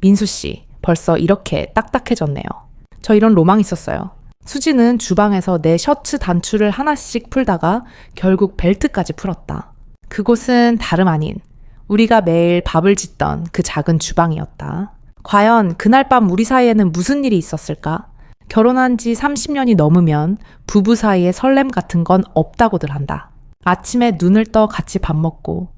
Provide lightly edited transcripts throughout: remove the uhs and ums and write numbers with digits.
민수 씨, 벌써 이렇게 딱딱해졌네요. 저 이런 로망 있었어요. 수지는 주방에서 내 셔츠 단추를 하나씩 풀다가 결국 벨트까지 풀었다. 그곳은 다름 아닌 우리가 매일 밥을 짓던 그 작은 주방이었다. 과연 그날 밤 우리 사이에는 무슨 일이 있었을까? 결혼한 지 30년이 넘으면 부부 사이에 설렘 같은 건 없다고들 한다. 아침에 눈을 떠 같이 밥 먹고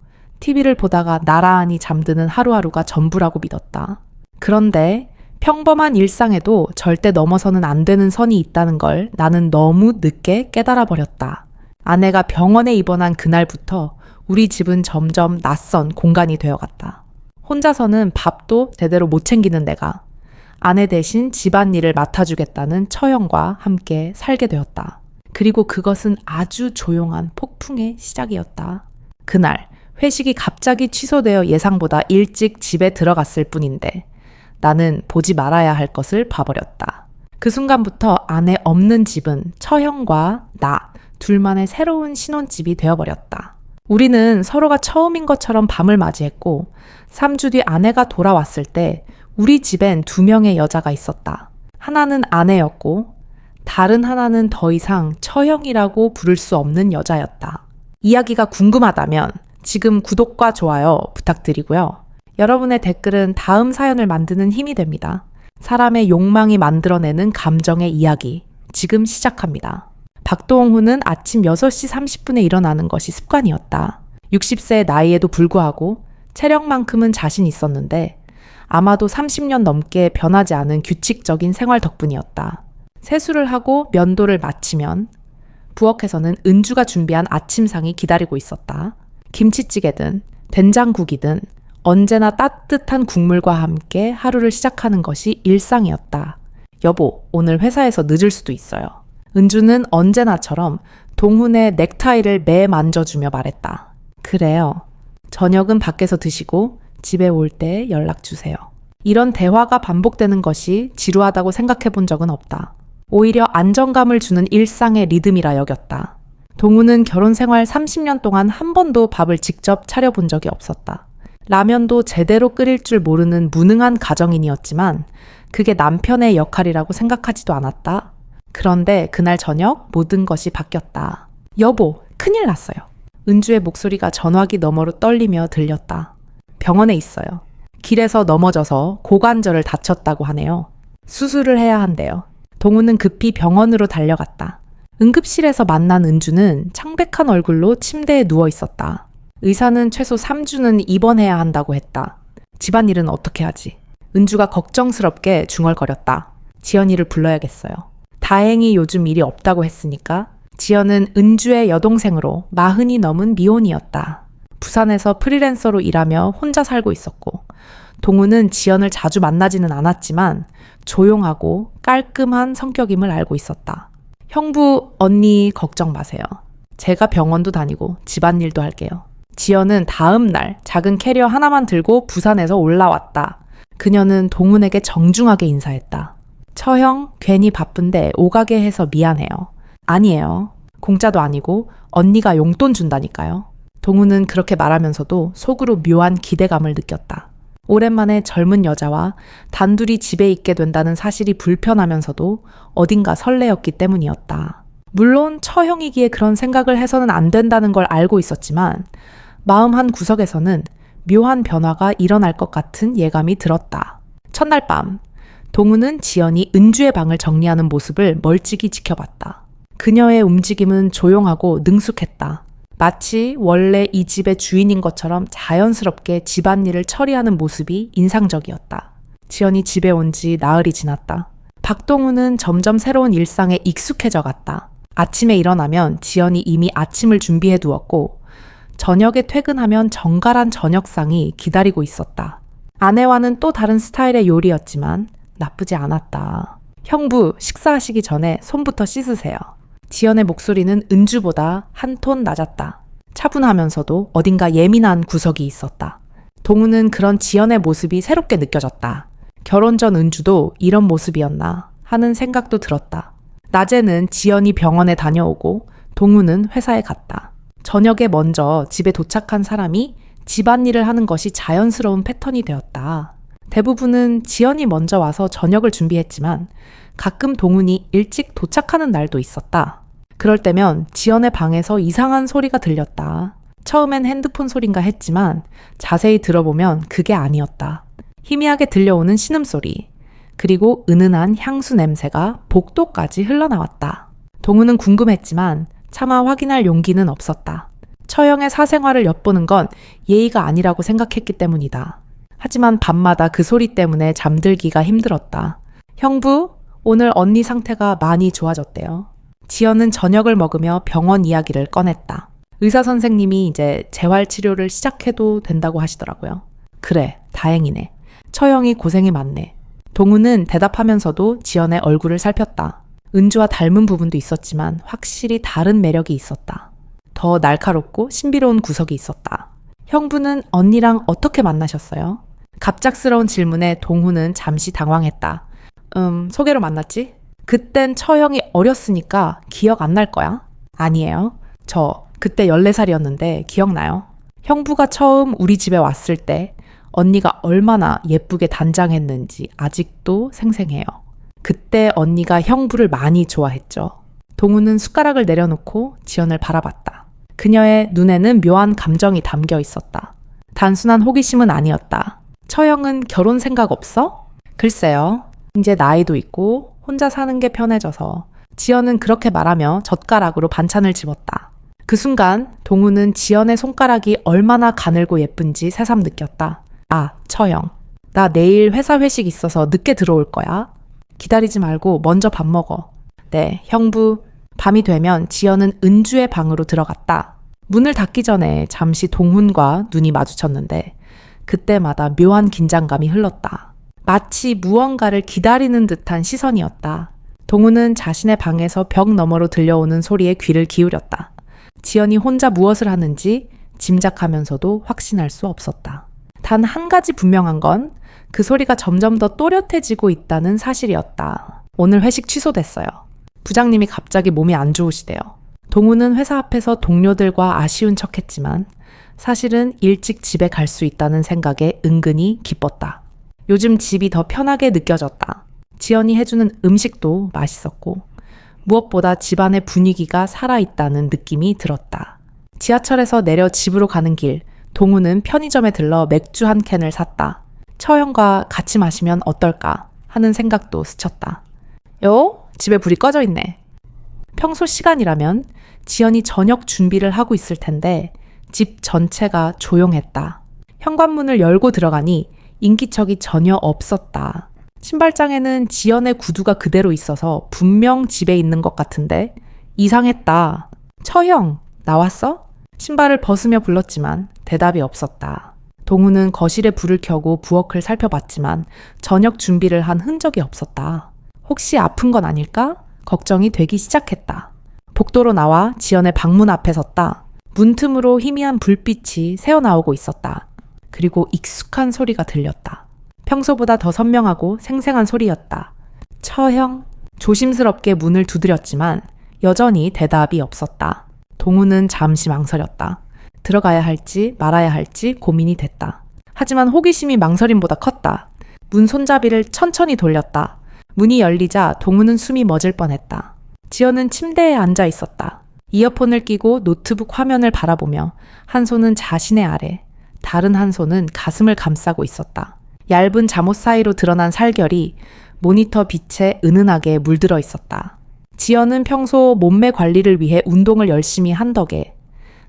TV를 보다가 나란히 잠드는 하루하루가 전부라고 믿었다. 그런데 평범한 일상에도 절대 넘어서는 안 되는 선이 있다는 걸 나는 너무 늦게 깨달아 버렸다. 아내가 병원에 입원한 그날부터 우리 집은 점점 낯선 공간이 되어갔다. 혼자서는 밥도 제대로 못 챙기는 내가 아내 대신 집안일을 맡아주겠다는 처형과 함께 살게 되었다. 그리고 그것은 아주 조용한 폭풍의 시작이었다. 그날 회식이 갑자기 취소되어 예상보다 일찍 집에 들어갔을 뿐인데 나는 보지 말아야 할 것을 봐버렸다. 그 순간부터 아내 없는 집은 처형과 나 둘만의 새로운 신혼집이 되어버렸다. 우리는 서로가 처음인 것처럼 밤을 맞이했고 3주 뒤 아내가 돌아왔을 때 우리 집엔 2명의 여자가 있었다. 하나는 아내였고 다른 하나는 더 이상 처형이라고 부를 수 없는 여자였다. 이야기가 궁금하다면 지금 구독과 좋아요 부탁드리고요. 여러분의 댓글은 다음 사연을 만드는 힘이 됩니다. 사람의 욕망이 만들어내는 감정의 이야기, 지금 시작합니다. 박도홍후는 아침 6시 30분에 일어나는 것이 습관이었다. 60세의 나이에도 불구하고 체력만큼은 자신 있었는데 아마도 30년 넘게 변하지 않은 규칙적인 생활 덕분이었다. 세수를 하고 면도를 마치면 부엌에서는 은주가 준비한 아침상이 기다리고 있었다. 김치찌개든 된장국이든 언제나 따뜻한 국물과 함께 하루를 시작하는 것이 일상이었다. 여보, 오늘 회사에서 늦을 수도 있어요. 은주는 언제나처럼 동훈의 넥타이를 매 만져주며 말했다. 그래요. 저녁은 밖에서 드시고 집에 올 때 연락 주세요. 이런 대화가 반복되는 것이 지루하다고 생각해 본 적은 없다. 오히려 안정감을 주는 일상의 리듬이라 여겼다. 동훈은 결혼 생활 30년 동안 한 번도 밥을 직접 차려본 적이 없었다. 라면도 제대로 끓일 줄 모르는 무능한 가정인이었지만 그게 남편의 역할이라고 생각하지도 않았다. 그런데 그날 저녁 모든 것이 바뀌었다. 여보, 큰일 났어요. 은주의 목소리가 전화기 너머로 떨리며 들렸다. 병원에 있어요. 길에서 넘어져서 고관절을 다쳤다고 하네요. 수술을 해야 한대요. 동훈은 급히 병원으로 달려갔다. 응급실에서 만난 은주는 창백한 얼굴로 침대에 누워 있었다. 의사는 최소 3주는 입원해야 한다고 했다. 집안일은 어떻게 하지? 은주가 걱정스럽게 중얼거렸다. 지연이를 불러야겠어요. 다행히 요즘 일이 없다고 했으니까. 지연은 은주의 여동생으로 40이 넘은 미혼이었다. 부산에서 프리랜서로 일하며 혼자 살고 있었고 동훈은 지연을 자주 만나지는 않았지만 조용하고 깔끔한 성격임을 알고 있었다. 형부, 언니 걱정 마세요. 제가 병원도 다니고 집안일도 할게요. 지연은 다음 날 작은 캐리어 하나만 들고 부산에서 올라왔다. 그녀는 동훈에게 정중하게 인사했다. 처형, 괜히 바쁜데 오가게 해서 미안해요. 아니에요. 공짜도 아니고 언니가 용돈 준다니까요. 동훈은 그렇게 말하면서도 속으로 묘한 기대감을 느꼈다. 오랜만에 젊은 여자와 단둘이 집에 있게 된다는 사실이 불편하면서도 어딘가 설레었기 때문이었다. 물론 처형이기에 그런 생각을 해서는 안 된다는 걸 알고 있었지만 마음 한 구석에서는 묘한 변화가 일어날 것 같은 예감이 들었다. 첫날 밤, 동훈은 지연이 은주의 방을 정리하는 모습을 멀찍이 지켜봤다. 그녀의 움직임은 조용하고 능숙했다. 마치 원래 이 집의 주인인 것처럼 자연스럽게 집안일을 처리하는 모습이 인상적이었다. 지연이 집에 온 지 나흘이 지났다. 박동훈은 점점 새로운 일상에 익숙해져 갔다. 아침에 일어나면 지연이 이미 아침을 준비해 두었고 저녁에 퇴근하면 정갈한 저녁상이 기다리고 있었다. 아내와는 또 다른 스타일의 요리였지만 나쁘지 않았다. 형부, 식사하시기 전에 손부터 씻으세요. 지연의 목소리는 은주보다 한 톤 낮았다. 차분하면서도 어딘가 예민한 구석이 있었다. 동훈은 그런 지연의 모습이 새롭게 느껴졌다. 결혼 전 은주도 이런 모습이었나 하는 생각도 들었다. 낮에는 지연이 병원에 다녀오고 동훈은 회사에 갔다. 저녁에 먼저 집에 도착한 사람이 집안일을 하는 것이 자연스러운 패턴이 되었다. 대부분은 지연이 먼저 와서 저녁을 준비했지만 가끔 동훈이 일찍 도착하는 날도 있었다. 그럴 때면 지연의 방에서 이상한 소리가 들렸다. 처음엔 핸드폰 소린가 했지만 자세히 들어보면 그게 아니었다. 희미하게 들려오는 신음소리, 그리고 은은한 향수 냄새가 복도까지 흘러나왔다. 동훈은 궁금했지만 차마 확인할 용기는 없었다. 처형의 사생활을 엿보는 건 예의가 아니라고 생각했기 때문이다. 하지만 밤마다 그 소리 때문에 잠들기가 힘들었다. 형부, 오늘 언니 상태가 많이 좋아졌대요. 지연은 저녁을 먹으며 병원 이야기를 꺼냈다. 의사 선생님이 이제 재활 치료를 시작해도 된다고 하시더라고요. 그래, 다행이네. 처형이 고생이 많네. 동훈은 대답하면서도 지연의 얼굴을 살폈다. 은주와 닮은 부분도 있었지만 확실히 다른 매력이 있었다. 더 날카롭고 신비로운 구석이 있었다. 형부는 언니랑 어떻게 만나셨어요? 갑작스러운 질문에 동훈은 잠시 당황했다. 소개로 만났지? 그땐 처형이 어렸으니까 기억 안 날 거야? 아니에요. 저 그때 14살이었는데 기억나요? 형부가 처음 우리 집에 왔을 때 언니가 얼마나 예쁘게 단장했는지 아직도 생생해요. 그때 언니가 형부를 많이 좋아했죠. 동훈은 숟가락을 내려놓고 지연을 바라봤다. 그녀의 눈에는 묘한 감정이 담겨 있었다. 단순한 호기심은 아니었다. 처형은 결혼 생각 없어? 글쎄요. 이제 나이도 있고 혼자 사는 게 편해져서. 지연은 그렇게 말하며 젓가락으로 반찬을 집었다. 그 순간 동훈은 지연의 손가락이 얼마나 가늘고 예쁜지 새삼 느꼈다. 아, 처형. 나 내일 회사 회식 있어서 늦게 들어올 거야. 기다리지 말고 먼저 밥 먹어. 네, 형부. 밤이 되면 지연은 은주의 방으로 들어갔다. 문을 닫기 전에 잠시 동훈과 눈이 마주쳤는데 그때마다 묘한 긴장감이 흘렀다. 마치 무언가를 기다리는 듯한 시선이었다. 동훈은 자신의 방에서 벽 너머로 들려오는 소리에 귀를 기울였다. 지연이 혼자 무엇을 하는지 짐작하면서도 확신할 수 없었다. 단 한 가지 분명한 건 그 소리가 점점 더 또렷해지고 있다는 사실이었다. 오늘 회식 취소됐어요. 부장님이 갑자기 몸이 안 좋으시대요. 동훈은 회사 앞에서 동료들과 아쉬운 척했지만 사실은 일찍 집에 갈 수 있다는 생각에 은근히 기뻤다. 요즘 집이 더 편하게 느껴졌다. 지연이 해주는 음식도 맛있었고 무엇보다 집안의 분위기가 살아있다는 느낌이 들었다. 지하철에서 내려 집으로 가는 길, 동훈은 편의점에 들러 맥주 한 캔을 샀다. 처형과 같이 마시면 어떨까 하는 생각도 스쳤다. 요? 집에 불이 꺼져 있네. 평소 시간이라면 지연이 저녁 준비를 하고 있을 텐데 집 전체가 조용했다. 현관문을 열고 들어가니 인기척이 전혀 없었다. 신발장에는 지연의 구두가 그대로 있어서 분명 집에 있는 것 같은데 이상했다. 처형, 나왔어? 신발을 벗으며 불렀지만 대답이 없었다. 동훈은 거실에 불을 켜고 부엌을 살펴봤지만 저녁 준비를 한 흔적이 없었다. 혹시 아픈 건 아닐까? 걱정이 되기 시작했다. 복도로 나와 지연의 방문 앞에 섰다. 문틈으로 희미한 불빛이 새어나오고 있었다. 그리고 익숙한 소리가 들렸다. 평소보다 더 선명하고 생생한 소리였다. 처형? 조심스럽게 문을 두드렸지만 여전히 대답이 없었다. 동훈은 잠시 망설였다. 들어가야 할지 말아야 할지 고민이 됐다. 하지만 호기심이 망설임보다 컸다. 문 손잡이를 천천히 돌렸다. 문이 열리자 동훈은 숨이 멎을 뻔했다. 지연은 침대에 앉아 있었다. 이어폰을 끼고 노트북 화면을 바라보며 한 손은 자신의 아래, 다른 한 손은 가슴을 감싸고 있었다. 얇은 잠옷 사이로 드러난 살결이 모니터 빛에 은은하게 물들어 있었다. 지연은 평소 몸매 관리를 위해 운동을 열심히 한 덕에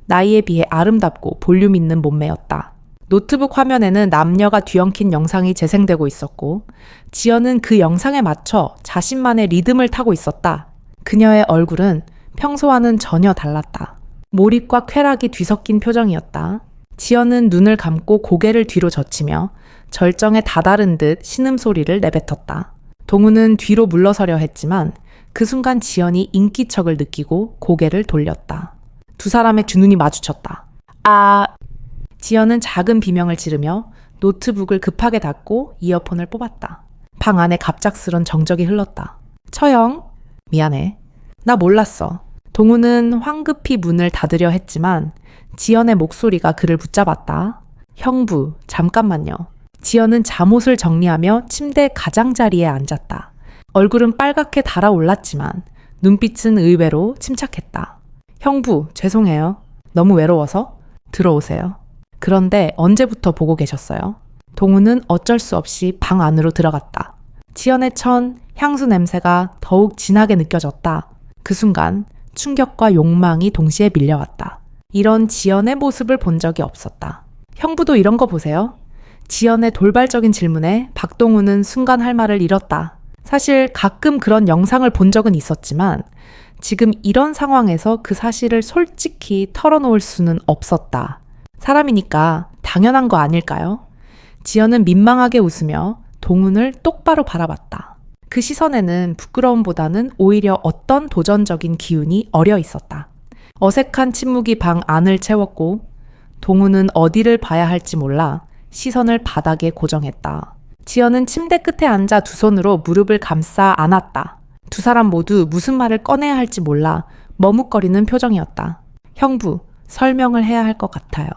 나이에 비해 아름답고 볼륨 있는 몸매였다. 노트북 화면에는 남녀가 뒤엉킨 영상이 재생되고 있었고 지연은 그 영상에 맞춰 자신만의 리듬을 타고 있었다. 그녀의 얼굴은 평소와는 전혀 달랐다. 몰입과 쾌락이 뒤섞인 표정이었다. 지연은 눈을 감고 고개를 뒤로 젖히며 절정에 다다른 듯 신음소리를 내뱉었다. 동훈은 뒤로 물러서려 했지만 그 순간 지연이 인기척을 느끼고 고개를 돌렸다. 두 사람의 두 눈이 마주쳤다. 아... 지연은 작은 비명을 지르며 노트북을 급하게 닫고 이어폰을 뽑았다. 방 안에 갑작스런 정적이 흘렀다. 처형, 미안해. 나 몰랐어. 동훈은 황급히 문을 닫으려 했지만 지연의 목소리가 그를 붙잡았다. 형부, 잠깐만요. 지연은 잠옷을 정리하며 침대 가장자리에 앉았다. 얼굴은 빨갛게 달아올랐지만 눈빛은 의외로 침착했다. 형부, 죄송해요. 너무 외로워서? 들어오세요. 그런데 언제부터 보고 계셨어요? 동우는 어쩔 수 없이 방 안으로 들어갔다. 지연의 천 향수 냄새가 더욱 진하게 느껴졌다. 그 순간 충격과 욕망이 동시에 밀려왔다. 이런 지연의 모습을 본 적이 없었다. 형부도 이런 거 보세요. 지연의 돌발적인 질문에 박동우는 순간 할 말을 잃었다. 사실 가끔 그런 영상을 본 적은 있었지만 지금 이런 상황에서 그 사실을 솔직히 털어놓을 수는 없었다. 사람이니까 당연한 거 아닐까요? 지연은 민망하게 웃으며 동훈을 똑바로 바라봤다. 그 시선에는 부끄러움보다는 오히려 어떤 도전적인 기운이 어려 있었다. 어색한 침묵이 방 안을 채웠고 동훈은 어디를 봐야 할지 몰라 시선을 바닥에 고정했다. 지연은 침대 끝에 앉아 두 손으로 무릎을 감싸 안았다. 두 사람 모두 무슨 말을 꺼내야 할지 몰라 머뭇거리는 표정이었다. 형부, 설명을 해야 할 것 같아요.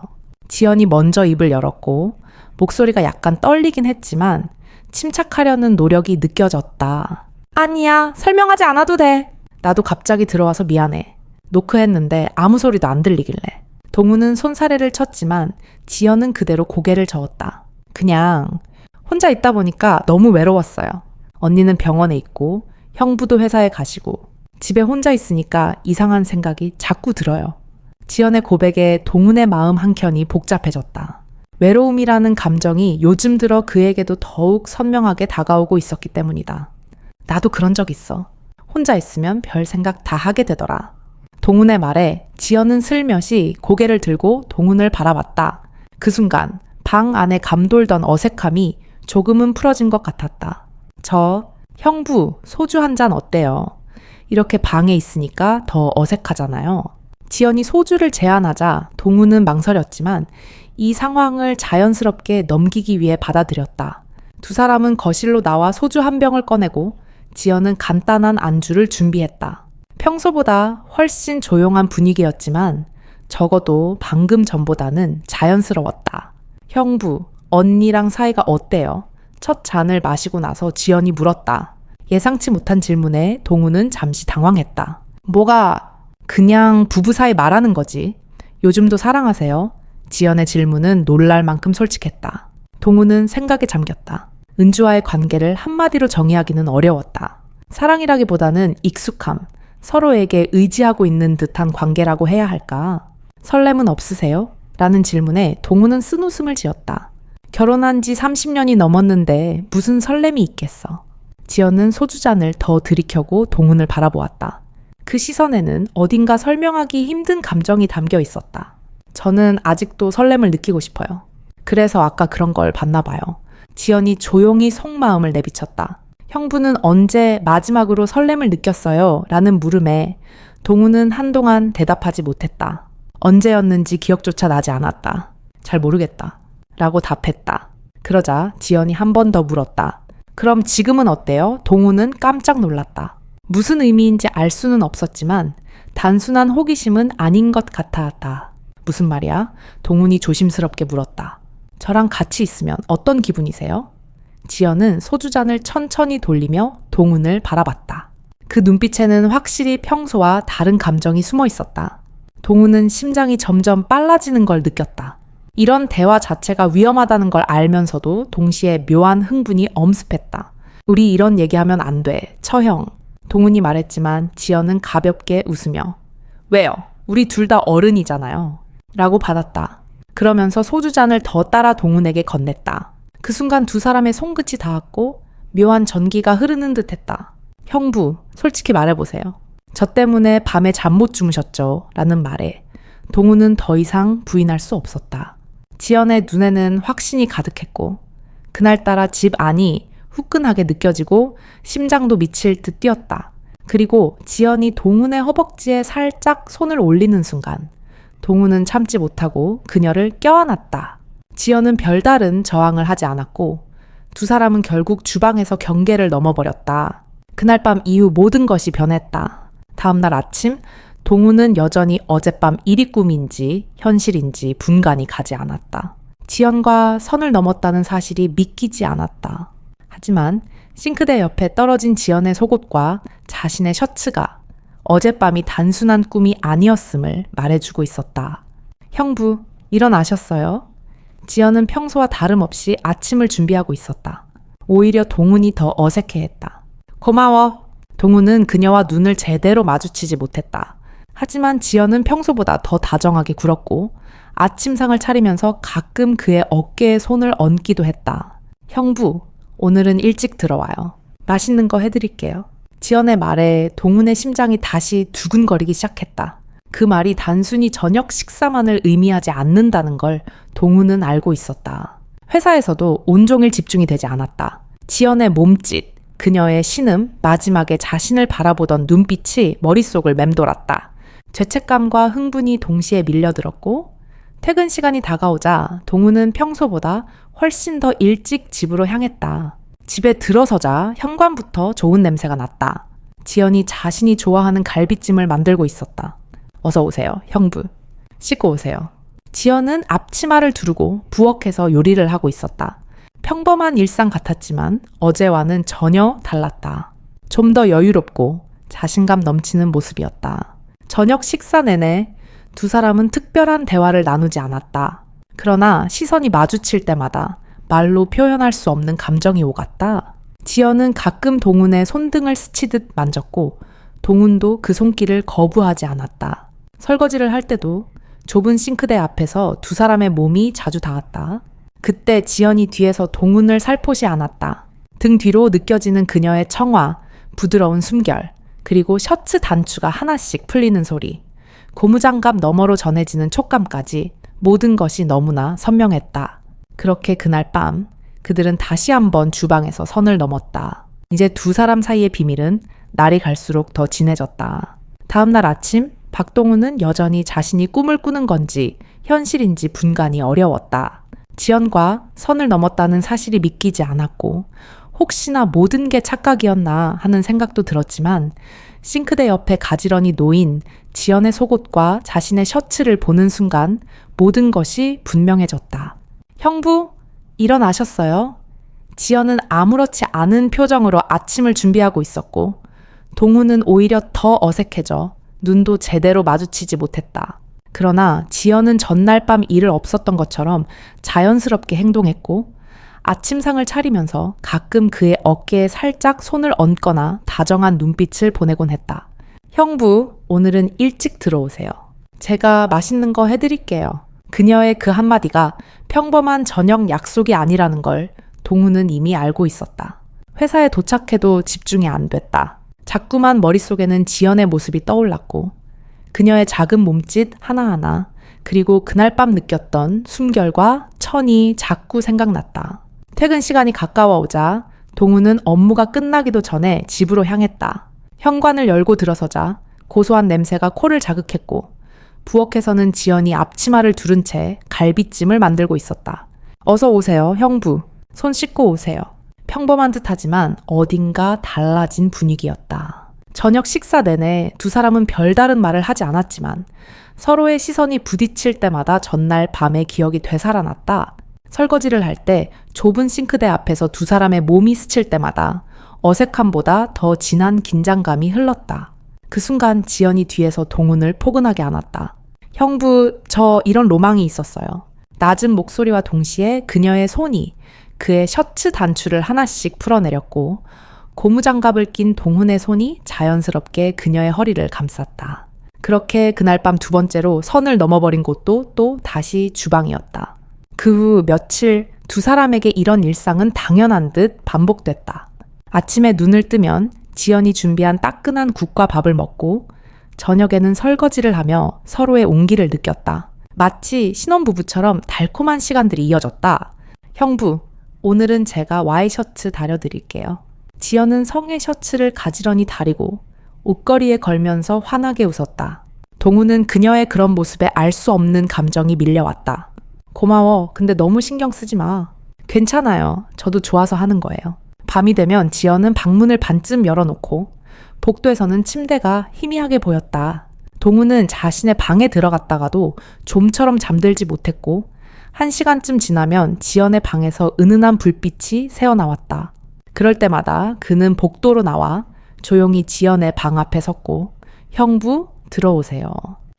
지연이 먼저 입을 열었고 목소리가 약간 떨리긴 했지만 침착하려는 노력이 느껴졌다. 아니야, 설명하지 않아도 돼. 나도 갑자기 들어와서 미안해. 노크했는데 아무 소리도 안 들리길래. 동우는 손사래를 쳤지만 지연은 그대로 고개를 저었다. 그냥 혼자 있다 보니까 너무 외로웠어요. 언니는 병원에 있고 형부도 회사에 가시고 집에 혼자 있으니까 이상한 생각이 자꾸 들어요. 지연의 고백에 동훈의 마음 한켠이 복잡해졌다. 외로움이라는 감정이 요즘 들어 그에게도 더욱 선명하게 다가오고 있었기 때문이다. 나도 그런 적 있어. 혼자 있으면 별 생각 다 하게 되더라. 동훈의 말에 지연은 슬며시 고개를 들고 동훈을 바라봤다. 그 순간 방 안에 감돌던 어색함이 조금은 풀어진 것 같았다. 형부, 소주 한 잔 어때요? 이렇게 방에 있으니까 더 어색하잖아요. 지연이 소주를 제안하자 동훈은 망설였지만 이 상황을 자연스럽게 넘기기 위해 받아들였다. 두 사람은 거실로 나와 소주 한 병을 꺼내고 지연은 간단한 안주를 준비했다. 평소보다 훨씬 조용한 분위기였지만 적어도 방금 전보다는 자연스러웠다. 형부, 언니랑 사이가 어때요? 첫 잔을 마시고 나서 지연이 물었다. 예상치 못한 질문에 동우는 잠시 당황했다. 뭐가 그냥 부부 사이 말하는 거지. 요즘도 사랑하세요? 지연의 질문은 놀랄 만큼 솔직했다. 동우는 생각에 잠겼다. 은주와의 관계를 한마디로 정의하기는 어려웠다. 사랑이라기보다는 익숙함, 서로에게 의지하고 있는 듯한 관계라고 해야 할까? 설렘은 없으세요? 라는 질문에 동우는 쓴웃음을 지었다. 결혼한 지 30년이 넘었는데 무슨 설렘이 있겠어. 지연은 소주잔을 더 들이켜고 동훈을 바라보았다. 그 시선에는 어딘가 설명하기 힘든 감정이 담겨 있었다. 저는 아직도 설렘을 느끼고 싶어요. 그래서 아까 그런 걸 봤나 봐요. 지연이 조용히 속마음을 내비쳤다. 형부는 언제 마지막으로 설렘을 느꼈어요? 라는 물음에 동우는 한동안 대답하지 못했다. 언제였는지 기억조차 나지 않았다. 잘 모르겠다. 라고 답했다. 그러자 지연이 한 번 더 물었다. 그럼 지금은 어때요? 동우는 깜짝 놀랐다. 무슨 의미인지 알 수는 없었지만 단순한 호기심은 아닌 것 같았다. 무슨 말이야? 동훈이 조심스럽게 물었다. 저랑 같이 있으면 어떤 기분이세요? 지연은 소주잔을 천천히 돌리며 동훈을 바라봤다. 그 눈빛에는 확실히 평소와 다른 감정이 숨어 있었다. 동훈은 심장이 점점 빨라지는 걸 느꼈다. 이런 대화 자체가 위험하다는 걸 알면서도 동시에 묘한 흥분이 엄습했다. 우리 이런 얘기하면 안 돼. 처형. 동훈이 말했지만 지연은 가볍게 웃으며 왜요? 우리 둘 다 어른이잖아요. 라고 받았다. 그러면서 소주잔을 더 따라 동훈에게 건넸다. 그 순간 두 사람의 손끝이 닿았고 묘한 전기가 흐르는 듯 했다. 형부, 솔직히 말해보세요. 저 때문에 밤에 잠 못 주무셨죠? 라는 말에 동훈은 더 이상 부인할 수 없었다. 지연의 눈에는 확신이 가득했고 그날따라 집 안이 후끈하게 느껴지고 심장도 미칠 듯 뛰었다. 그리고 지연이 동훈의 허벅지에 살짝 손을 올리는 순간 동훈은 참지 못하고 그녀를 껴안았다. 지연은 별다른 저항을 하지 않았고 두 사람은 결국 주방에서 경계를 넘어버렸다. 그날 밤 이후 모든 것이 변했다. 다음날 아침 동훈은 여전히 어젯밤 일이 꿈인지 현실인지 분간이 가지 않았다. 지연과 선을 넘었다는 사실이 믿기지 않았다. 하지만 싱크대 옆에 떨어진 지연의 속옷과 자신의 셔츠가 어젯밤이 단순한 꿈이 아니었음을 말해주고 있었다. 형부, 일어나셨어요? 지연은 평소와 다름없이 아침을 준비하고 있었다. 오히려 동훈이 더 어색해했다. 고마워. 동훈은 그녀와 눈을 제대로 마주치지 못했다. 하지만 지연은 평소보다 더 다정하게 굴었고 아침상을 차리면서 가끔 그의 어깨에 손을 얹기도 했다. 형부, 오늘은 일찍 들어와요. 맛있는 거 해드릴게요. 지연의 말에 동훈의 심장이 다시 두근거리기 시작했다. 그 말이 단순히 저녁 식사만을 의미하지 않는다는 걸 동훈은 알고 있었다. 회사에서도 온종일 집중이 되지 않았다. 지연의 몸짓, 그녀의 신음, 마지막에 자신을 바라보던 눈빛이 머릿속을 맴돌았다. 죄책감과 흥분이 동시에 밀려들었고 퇴근 시간이 다가오자 동훈은 평소보다 훨씬 더 일찍 집으로 향했다. 집에 들어서자 현관부터 좋은 냄새가 났다. 지연이 자신이 좋아하는 갈비찜을 만들고 있었다. 어서 오세요, 형부. 씻고 오세요. 지연은 앞치마를 두르고 부엌에서 요리를 하고 있었다. 평범한 일상 같았지만 어제와는 전혀 달랐다. 좀 더 여유롭고 자신감 넘치는 모습이었다. 저녁 식사 내내 두 사람은 특별한 대화를 나누지 않았다. 그러나 시선이 마주칠 때마다 말로 표현할 수 없는 감정이 오갔다. 지연은 가끔 동훈의 손등을 스치듯 만졌고 동훈도 그 손길을 거부하지 않았다. 설거지를 할 때도 좁은 싱크대 앞에서 두 사람의 몸이 자주 닿았다. 그때 지연이 뒤에서 동훈을 살포시 안았다. 등 뒤로 느껴지는 그녀의 청아, 부드러운 숨결, 그리고 셔츠 단추가 하나씩 풀리는 소리, 고무장갑 너머로 전해지는 촉감까지 모든 것이 너무나 선명했다. 그렇게 그날 밤 그들은 다시 한번 주방에서 선을 넘었다. 이제 두 사람 사이의 비밀은 날이 갈수록 더 진해졌다. 다음 날 아침 박동훈은 여전히 자신이 꿈을 꾸는 건지 현실인지 분간이 어려웠다. 지연과 선을 넘었다는 사실이 믿기지 않았고 혹시나 모든 게 착각이었나 하는 생각도 들었지만 싱크대 옆에 가지런히 놓인 지연의 속옷과 자신의 셔츠를 보는 순간 모든 것이 분명해졌다. 형부, 일어나셨어요? 지연은 아무렇지 않은 표정으로 아침을 준비하고 있었고 동훈은 오히려 더 어색해져 눈도 제대로 마주치지 못했다. 그러나 지연은 전날 밤 일을 없었던 것처럼 자연스럽게 행동했고 아침상을 차리면서 가끔 그의 어깨에 살짝 손을 얹거나 다정한 눈빛을 보내곤 했다. 형부, 오늘은 일찍 들어오세요. 제가 맛있는 거 해드릴게요. 그녀의 그 한마디가 평범한 저녁 약속이 아니라는 걸 동훈은 이미 알고 있었다. 회사에 도착해도 집중이 안 됐다. 자꾸만 머릿속에는 지연의 모습이 떠올랐고 그녀의 작은 몸짓 하나하나 그리고 그날 밤 느꼈던 숨결과 천이 자꾸 생각났다. 퇴근 시간이 가까워오자 동훈은 업무가 끝나기도 전에 집으로 향했다. 현관을 열고 들어서자 고소한 냄새가 코를 자극했고 부엌에서는 지연이 앞치마를 두른 채 갈비찜을 만들고 있었다. 어서 오세요, 형부. 손 씻고 오세요. 평범한 듯하지만 어딘가 달라진 분위기였다. 저녁 식사 내내 두 사람은 별다른 말을 하지 않았지만 서로의 시선이 부딪힐 때마다 전날 밤의 기억이 되살아났다. 설거지를 할 때 좁은 싱크대 앞에서 두 사람의 몸이 스칠 때마다 어색함보다 더 진한 긴장감이 흘렀다. 그 순간 지연이 뒤에서 동훈을 포근하게 안았다. 형부, 저 이런 로망이 있었어요. 낮은 목소리와 동시에 그녀의 손이 그의 셔츠 단추를 하나씩 풀어내렸고 고무장갑을 낀 동훈의 손이 자연스럽게 그녀의 허리를 감쌌다. 그렇게 그날 밤 두 번째로 선을 넘어버린 곳도 또 다시 주방이었다. 그 후 며칠 두 사람에게 이런 일상은 당연한 듯 반복됐다. 아침에 눈을 뜨면 지연이 준비한 따끈한 국과 밥을 먹고 저녁에는 설거지를 하며 서로의 온기를 느꼈다. 마치 신혼부부처럼 달콤한 시간들이 이어졌다. 형부, 오늘은 제가 와이셔츠 다려드릴게요. 지연은 성의 셔츠를 가지런히 다리고 옷걸이에 걸면서 환하게 웃었다. 동훈은 그녀의 그런 모습에 알 수 없는 감정이 밀려왔다. 고마워. 근데 너무 신경 쓰지 마. 괜찮아요. 저도 좋아서 하는 거예요. 밤이 되면 지연은 방문을 반쯤 열어놓고 복도에서는 침대가 희미하게 보였다. 동훈은 자신의 방에 들어갔다가도 좀처럼 잠들지 못했고 1시간쯤 지나면 지연의 방에서 은은한 불빛이 새어나왔다. 그럴 때마다 그는 복도로 나와 조용히 지연의 방 앞에 섰고 형부 들어오세요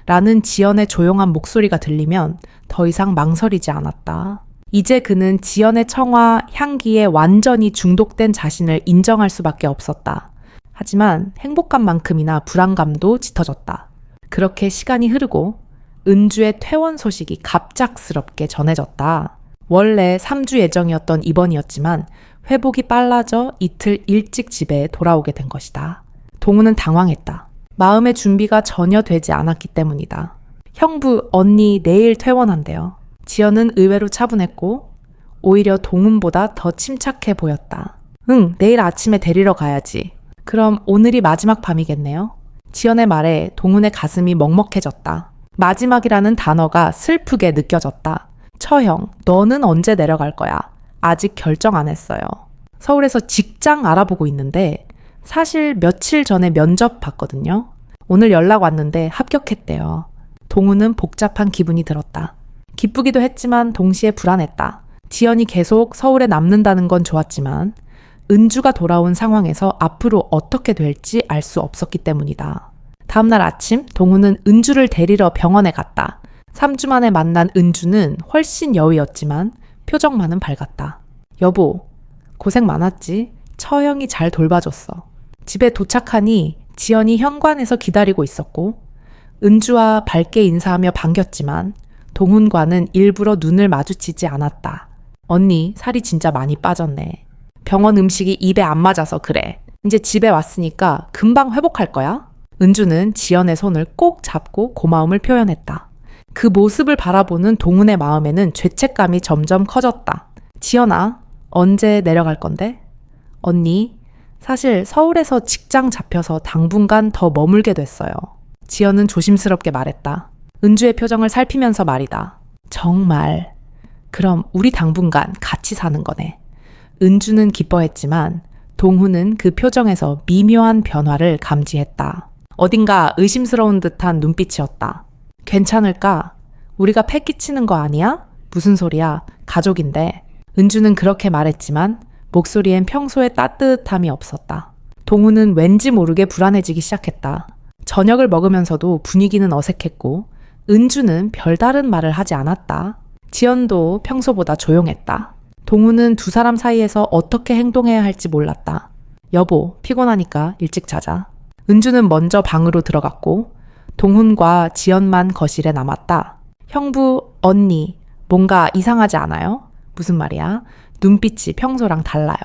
라는 지연의 조용한 목소리가 들리면 더 이상 망설이지 않았다. 이제 그는 지연의 청아 향기에 완전히 중독된 자신을 인정할 수밖에 없었다. 하지만 행복감만큼이나 불안감도 짙어졌다. 그렇게 시간이 흐르고 은주의 퇴원 소식이 갑작스럽게 전해졌다. 원래 3주 예정이었던 입원이었지만 회복이 빨라져 이틀 일찍 집에 돌아오게 된 것이다. 동우는 당황했다. 마음의 준비가 전혀 되지 않았기 때문이다. 형부, 언니 내일 퇴원한대요. 지연은 의외로 차분했고 오히려 동훈보다 더 침착해 보였다. 응, 내일 아침에 데리러 가야지. 그럼 오늘이 마지막 밤이겠네요. 지연의 말에 동훈의 가슴이 먹먹해졌다. 마지막이라는 단어가 슬프게 느껴졌다. 처형, 너는 언제 내려갈 거야? 아직 결정 안 했어요. 서울에서 직장 알아보고 있는데 사실 며칠 전에 면접 봤거든요. 오늘 연락 왔는데 합격했대요. 동훈은 복잡한 기분이 들었다. 기쁘기도 했지만 동시에 불안했다. 지연이 계속 서울에 남는다는 건 좋았지만 은주가 돌아온 상황에서 앞으로 어떻게 될지 알 수 없었기 때문이다. 다음날 아침 동훈은 은주를 데리러 병원에 갔다. 3주 만에 만난 은주는 훨씬 여위였지만 표정만은 밝았다. 여보, 고생 많았지? 처형이 잘 돌봐줬어. 집에 도착하니 지연이 현관에서 기다리고 있었고 은주와 밝게 인사하며 반겼지만 동훈과는 일부러 눈을 마주치지 않았다. 언니, 살이 진짜 많이 빠졌네. 병원 음식이 입에 안 맞아서 그래. 이제 집에 왔으니까 금방 회복할 거야. 은주는 지연의 손을 꼭 잡고 고마움을 표현했다. 그 모습을 바라보는 동훈의 마음에는 죄책감이 점점 커졌다. 지연아, 언제 내려갈 건데? 언니, 사실 서울에서 직장 잡혀서 당분간 더 머물게 됐어요. 지연은 조심스럽게 말했다. 은주의 표정을 살피면서 말이다. 정말. 그럼 우리 당분간 같이 사는 거네. 은주는 기뻐했지만 동훈은 그 표정에서 미묘한 변화를 감지했다. 어딘가 의심스러운 듯한 눈빛이었다. 괜찮을까? 우리가 패 끼치는 거 아니야? 무슨 소리야? 가족인데. 은주는 그렇게 말했지만 목소리엔 평소의 따뜻함이 없었다. 동훈은 왠지 모르게 불안해지기 시작했다. 저녁을 먹으면서도 분위기는 어색했고 은주는 별다른 말을 하지 않았다. 지연도 평소보다 조용했다. 동훈은 두 사람 사이에서 어떻게 행동해야 할지 몰랐다. 여보, 피곤하니까 일찍 자자. 은주는 먼저 방으로 들어갔고 동훈과 지연만 거실에 남았다. 형부, 언니, 뭔가 이상하지 않아요? 무슨 말이야? 눈빛이 평소랑 달라요.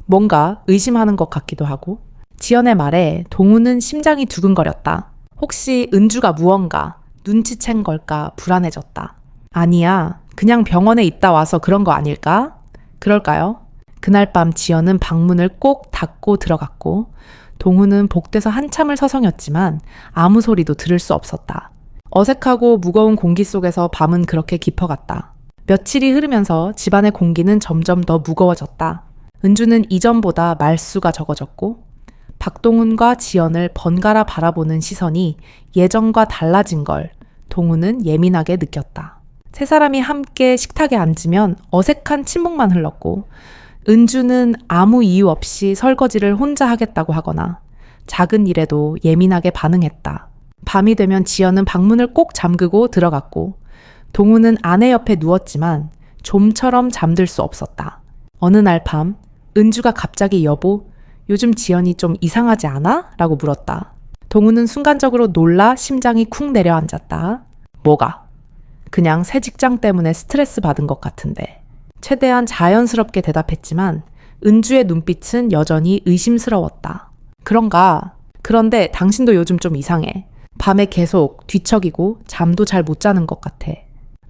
뭔가 의심하는 것 같기도 하고. 지연의 말에 동훈은 심장이 두근거렸다. 혹시 은주가 무언가 눈치챈 걸까 불안해졌다. 아니야, 그냥 병원에 있다 와서 그런 거 아닐까? 그럴까요? 그날 밤 지연은 방문을 꼭 닫고 들어갔고 동훈은 복대서 한참을 서성였지만 아무 소리도 들을 수 없었다. 어색하고 무거운 공기 속에서 밤은 그렇게 깊어갔다. 며칠이 흐르면서 집안의 공기는 점점 더 무거워졌다. 은주는 이전보다 말수가 적어졌고 박동훈과 지연을 번갈아 바라보는 시선이 예전과 달라진 걸 동훈은 예민하게 느꼈다. 세 사람이 함께 식탁에 앉으면 어색한 침묵만 흘렀고 은주는 아무 이유 없이 설거지를 혼자 하겠다고 하거나 작은 일에도 예민하게 반응했다. 밤이 되면 지연은 방문을 꼭 잠그고 들어갔고 동훈은 아내 옆에 누웠지만 좀처럼 잠들 수 없었다. 어느 날 밤 은주가 갑자기 여보, 요즘 지연이 좀 이상하지 않아? 라고 물었다. 동훈은 순간적으로 놀라 심장이 쿵 내려앉았다. 뭐가? 그냥 새 직장 때문에 스트레스 받은 것 같은데. 최대한 자연스럽게 대답했지만 은주의 눈빛은 여전히 의심스러웠다. 그런가? 그런데 당신도 요즘 좀 이상해. 밤에 계속 뒤척이고 잠도 잘 못 자는 것 같아.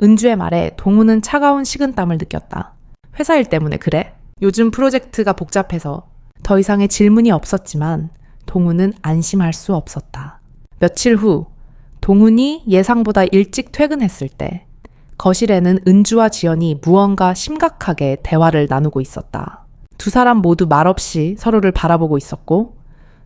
은주의 말에 동훈은 차가운 식은땀을 느꼈다. 회사 일 때문에 그래? 요즘 프로젝트가 복잡해서 더 이상의 질문이 없었지만 동훈은 안심할 수 없었다. 며칠 후 동훈이 예상보다 일찍 퇴근했을 때 거실에는 은주와 지연이 무언가 심각하게 대화를 나누고 있었다. 두 사람 모두 말없이 서로를 바라보고 있었고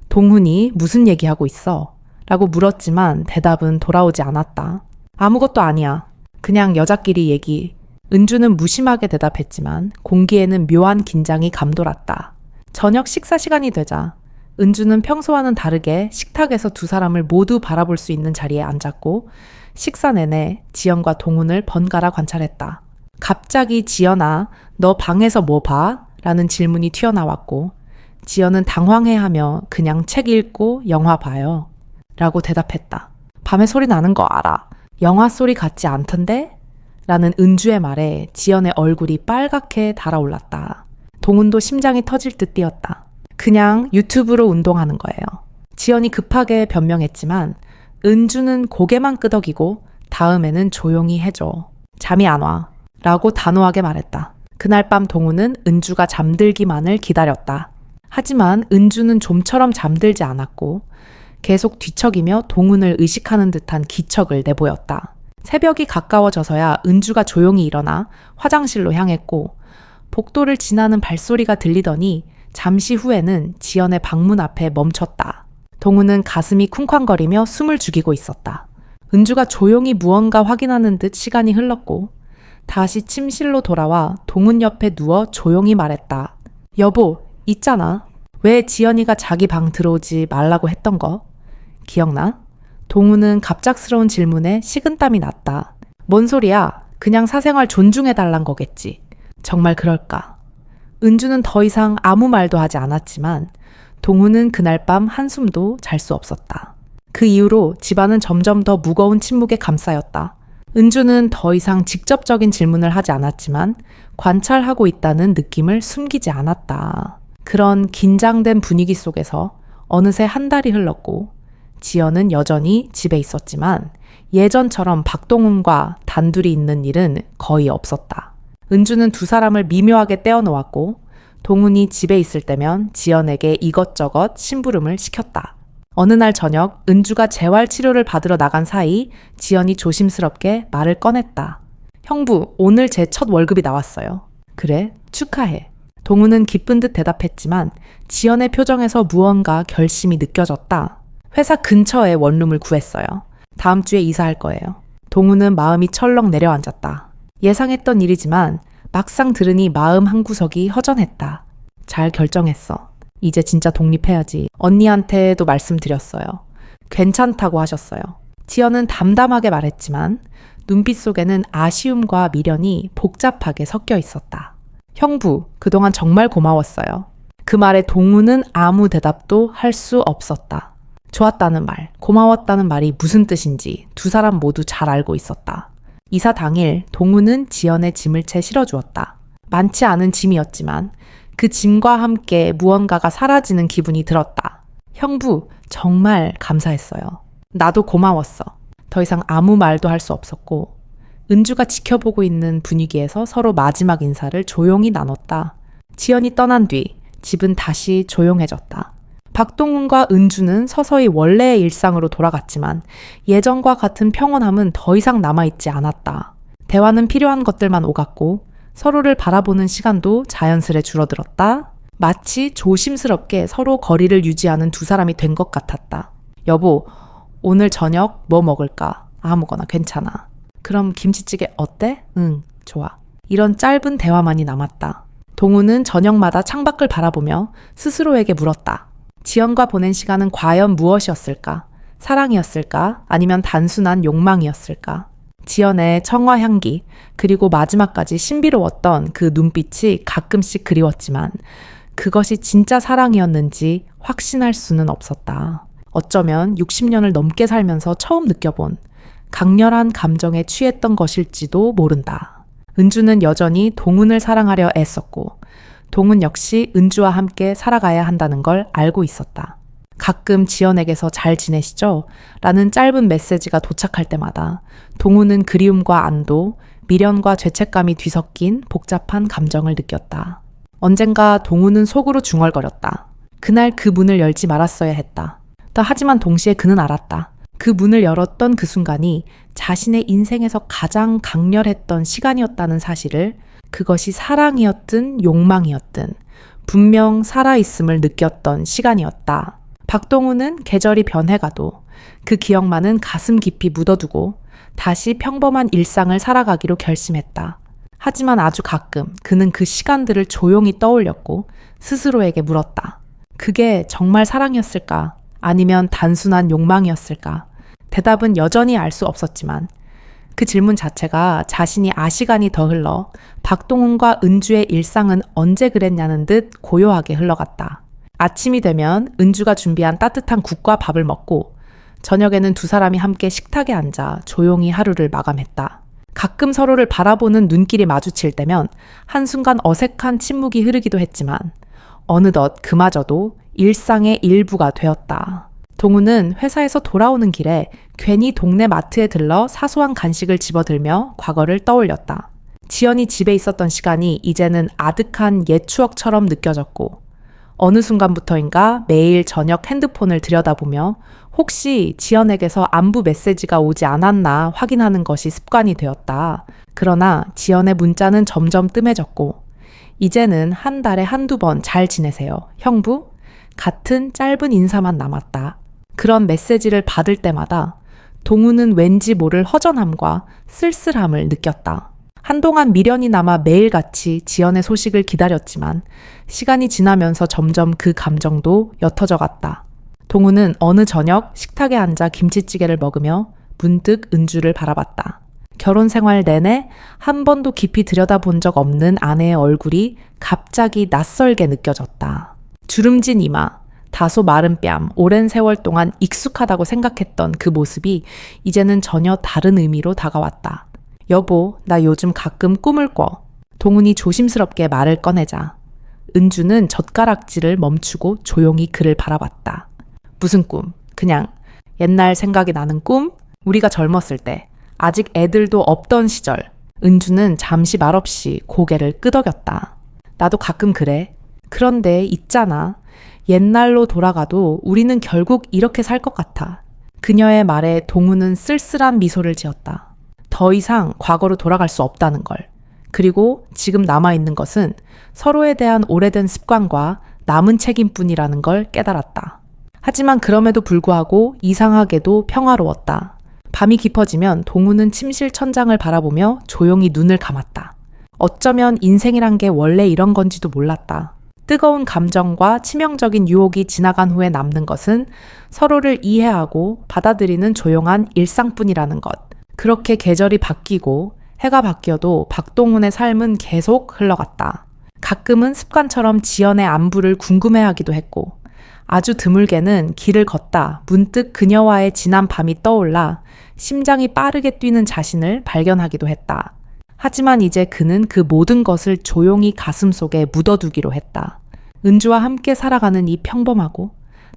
동훈이 무슨 얘기하고 있어? 라고 물었지만 대답은 돌아오지 않았다. 아무것도 아니야. 그냥 여자끼리 얘기. 은주는 무심하게 대답했지만 공기에는 묘한 긴장이 감돌았다. 저녁 식사 시간이 되자 은주는 평소와는 다르게 식탁에서 두 사람을 모두 바라볼 수 있는 자리에 앉았고 식사 내내 지연과 동훈을 번갈아 관찰했다. 갑자기 지연아, 너 방에서 뭐 봐? 라는 질문이 튀어나왔고 지연은 당황해하며 그냥 책 읽고 영화 봐요. 라고 대답했다. 밤에 소리 나는 거 알아. 영화 소리 같지 않던데? 라는 은주의 말에 지연의 얼굴이 빨갛게 달아올랐다. 동훈도 심장이 터질 듯 뛰었다. 그냥 유튜브로 운동하는 거예요. 지연이 급하게 변명했지만 은주는 고개만 끄덕이고 다음에는 조용히 해줘. 잠이 안 와. 라고 단호하게 말했다. 그날 밤 동훈은 은주가 잠들기만을 기다렸다. 하지만 은주는 좀처럼 잠들지 않았고 계속 뒤척이며 동훈을 의식하는 듯한 기척을 내보였다. 새벽이 가까워져서야 은주가 조용히 일어나 화장실로 향했고 복도를 지나는 발소리가 들리더니 잠시 후에는 지연의 방문 앞에 멈췄다. 동훈은 가슴이 쿵쾅거리며 숨을 죽이고 있었다. 은주가 조용히 무언가 확인하는 듯 시간이 흘렀고 다시 침실로 돌아와 동훈 옆에 누워 조용히 말했다. 여보, 있잖아. 왜 지연이가 자기 방 들어오지 말라고 했던 거? 기억나? 동훈은 갑작스러운 질문에 식은땀이 났다. 뭔 소리야? 그냥 사생활 존중해달란 거겠지. 정말 그럴까? 은주는 더 이상 아무 말도 하지 않았지만 동훈은 그날 밤 한숨도 잘 수 없었다. 그 이후로 집안은 점점 더 무거운 침묵에 감싸였다. 은주는 더 이상 직접적인 질문을 하지 않았지만 관찰하고 있다는 느낌을 숨기지 않았다. 그런 긴장된 분위기 속에서 어느새 한 달이 흘렀고 지연은 여전히 집에 있었지만 예전처럼 박동훈과 단둘이 있는 일은 거의 없었다. 은주는 두 사람을 미묘하게 떼어놓았고 동훈이 집에 있을 때면 지연에게 이것저것 심부름을 시켰다. 어느 날 저녁 은주가 재활치료를 받으러 나간 사이 지연이 조심스럽게 말을 꺼냈다. 형부, 오늘 제 첫 월급이 나왔어요. 그래? 축하해. 동훈은 기쁜 듯 대답했지만 지연의 표정에서 무언가 결심이 느껴졌다. 회사 근처에 원룸을 구했어요. 다음 주에 이사할 거예요. 동훈은 마음이 철렁 내려앉았다. 예상했던 일이지만 막상 들으니 마음 한구석이 허전했다. 잘 결정했어. 이제 진짜 독립해야지. 언니한테도 말씀드렸어요. 괜찮다고 하셨어요. 지연은 담담하게 말했지만 눈빛 속에는 아쉬움과 미련이 복잡하게 섞여 있었다. 형부, 그동안 정말 고마웠어요. 그 말에 동훈은 아무 대답도 할 수 없었다. 좋았다는 말, 고마웠다는 말이 무슨 뜻인지 두 사람 모두 잘 알고 있었다. 이사 당일 동훈은 지연의 짐을 채 실어주었다. 많지 않은 짐이었지만 그 짐과 함께 무언가가 사라지는 기분이 들었다. 형부, 정말 감사했어요. 나도 고마웠어. 더 이상 아무 말도 할 수 없었고 은주가 지켜보고 있는 분위기에서 서로 마지막 인사를 조용히 나눴다. 지연이 떠난 뒤 집은 다시 조용해졌다. 박동훈과 은주는 서서히 원래의 일상으로 돌아갔지만 예전과 같은 평온함은 더 이상 남아있지 않았다. 대화는 필요한 것들만 오갔고 서로를 바라보는 시간도 자연스레 줄어들었다. 마치 조심스럽게 서로 거리를 유지하는 두 사람이 된 것 같았다. 여보, 오늘 저녁 뭐 먹을까? 아무거나 괜찮아. 그럼 김치찌개 어때? 응, 좋아. 이런 짧은 대화만이 남았다. 동훈은 저녁마다 창밖을 바라보며 스스로에게 물었다. 지연과 보낸 시간은 과연 무엇이었을까? 사랑이었을까? 아니면 단순한 욕망이었을까? 지연의 청아 향기, 그리고 마지막까지 신비로웠던 그 눈빛이 가끔씩 그리웠지만 그것이 진짜 사랑이었는지 확신할 수는 없었다. 어쩌면 60년을 넘게 살면서 처음 느껴본 강렬한 감정에 취했던 것일지도 모른다. 은주는 여전히 동훈을 사랑하려 애썼고 동훈 역시 은주와 함께 살아가야 한다는 걸 알고 있었다. 가끔 지연에게서 잘 지내시죠? 라는 짧은 메시지가 도착할 때마다 동훈은 그리움과 안도, 미련과 죄책감이 뒤섞인 복잡한 감정을 느꼈다. 언젠가 동훈은 속으로 중얼거렸다. 그날 그 문을 열지 말았어야 했다. 하지만 동시에 그는 알았다. 그 문을 열었던 그 순간이 자신의 인생에서 가장 강렬했던 시간이었다는 사실을, 그것이 사랑이었든 욕망이었든 분명 살아있음을 느꼈던 시간이었다. 박동훈은 계절이 변해가도 그 기억만은 가슴 깊이 묻어두고 다시 평범한 일상을 살아가기로 결심했다. 하지만 아주 가끔 그는 그 시간들을 조용히 떠올렸고 스스로에게 물었다. 그게 정말 사랑이었을까? 아니면 단순한 욕망이었을까? 대답은 여전히 알 수 없었지만 그 질문 자체가 자신이 아시간이 더 흘러 박동훈과 은주의 일상은 언제 그랬냐는 듯 고요하게 흘러갔다. 아침이 되면 은주가 준비한 따뜻한 국과 밥을 먹고 저녁에는 두 사람이 함께 식탁에 앉아 조용히 하루를 마감했다. 가끔 서로를 바라보는 눈길이 마주칠 때면 한순간 어색한 침묵이 흐르기도 했지만 어느덧 그마저도 일상의 일부가 되었다. 동우는 회사에서 돌아오는 길에 괜히 동네 마트에 들러 사소한 간식을 집어들며 과거를 떠올렸다. 지연이 집에 있었던 시간이 이제는 아득한 옛 추억처럼 느껴졌고 어느 순간부터인가 매일 저녁 핸드폰을 들여다보며 혹시 지연에게서 안부 메시지가 오지 않았나 확인하는 것이 습관이 되었다. 그러나 지연의 문자는 점점 뜸해졌고 이제는 한 달에 한두 번 잘 지내세요. 형부? 같은 짧은 인사만 남았다. 그런 메시지를 받을 때마다 동우는 왠지 모를 허전함과 쓸쓸함을 느꼈다. 한동안 미련이 남아 매일같이 지연의 소식을 기다렸지만 시간이 지나면서 점점 그 감정도 옅어져 갔다. 동우는 어느 저녁 식탁에 앉아 김치찌개를 먹으며 문득 은주를 바라봤다. 결혼 생활 내내 한 번도 깊이 들여다본 적 없는 아내의 얼굴이 갑자기 낯설게 느껴졌다. 주름진 이마, 다소 마른 뺨, 오랜 세월 동안 익숙하다고 생각했던 그 모습이 이제는 전혀 다른 의미로 다가왔다. 여보, 나 요즘 가끔 꿈을 꿔. 동훈이 조심스럽게 말을 꺼내자 은주는 젓가락질을 멈추고 조용히 그를 바라봤다. 무슨 꿈? 그냥 옛날 생각이 나는 꿈? 우리가 젊었을 때 아직 애들도 없던 시절. 은주는 잠시 말없이 고개를 끄덕였다. 나도 가끔 그래. 그런데 있잖아. 옛날로 돌아가도 우리는 결국 이렇게 살 것 같아. 그녀의 말에 동우는 쓸쓸한 미소를 지었다. 더 이상 과거로 돌아갈 수 없다는 걸. 그리고 지금 남아있는 것은 서로에 대한 오래된 습관과 남은 책임뿐이라는 걸 깨달았다. 하지만 그럼에도 불구하고 이상하게도 평화로웠다. 밤이 깊어지면 동우는 침실 천장을 바라보며 조용히 눈을 감았다. 어쩌면 인생이란 게 원래 이런 건지도 몰랐다. 뜨거운 감정과 치명적인 유혹이 지나간 후에 남는 것은 서로를 이해하고 받아들이는 조용한 일상뿐이라는 것. 그렇게 계절이 바뀌고 해가 바뀌어도 박동훈의 삶은 계속 흘러갔다. 가끔은 습관처럼 지연의 안부를 궁금해하기도 했고 아주 드물게는 길을 걷다 문득 그녀와의 지난 밤이 떠올라 심장이 빠르게 뛰는 자신을 발견하기도 했다. 하지만 이제 그는 그 모든 것을 조용히 가슴속에 묻어두기로 했다. 은주와 함께 살아가는 이 평범하고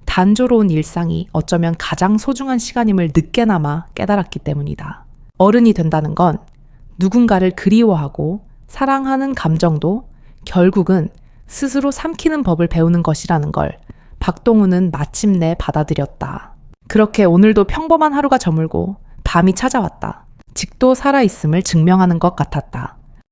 단조로운 일상이 어쩌면 가장 소중한 시간임을 늦게나마 깨달았기 때문이다. 어른이 된다는 건 누군가를 그리워하고 사랑하는 감정도 결국은 스스로 삼키는 법을 배우는 것이라는 걸 박동훈은 마침내 받아들였다. 그렇게 오늘도 평범한 하루가 저물고 밤이 찾아왔다. 직도 살아있음을 증명하는 것 같았다.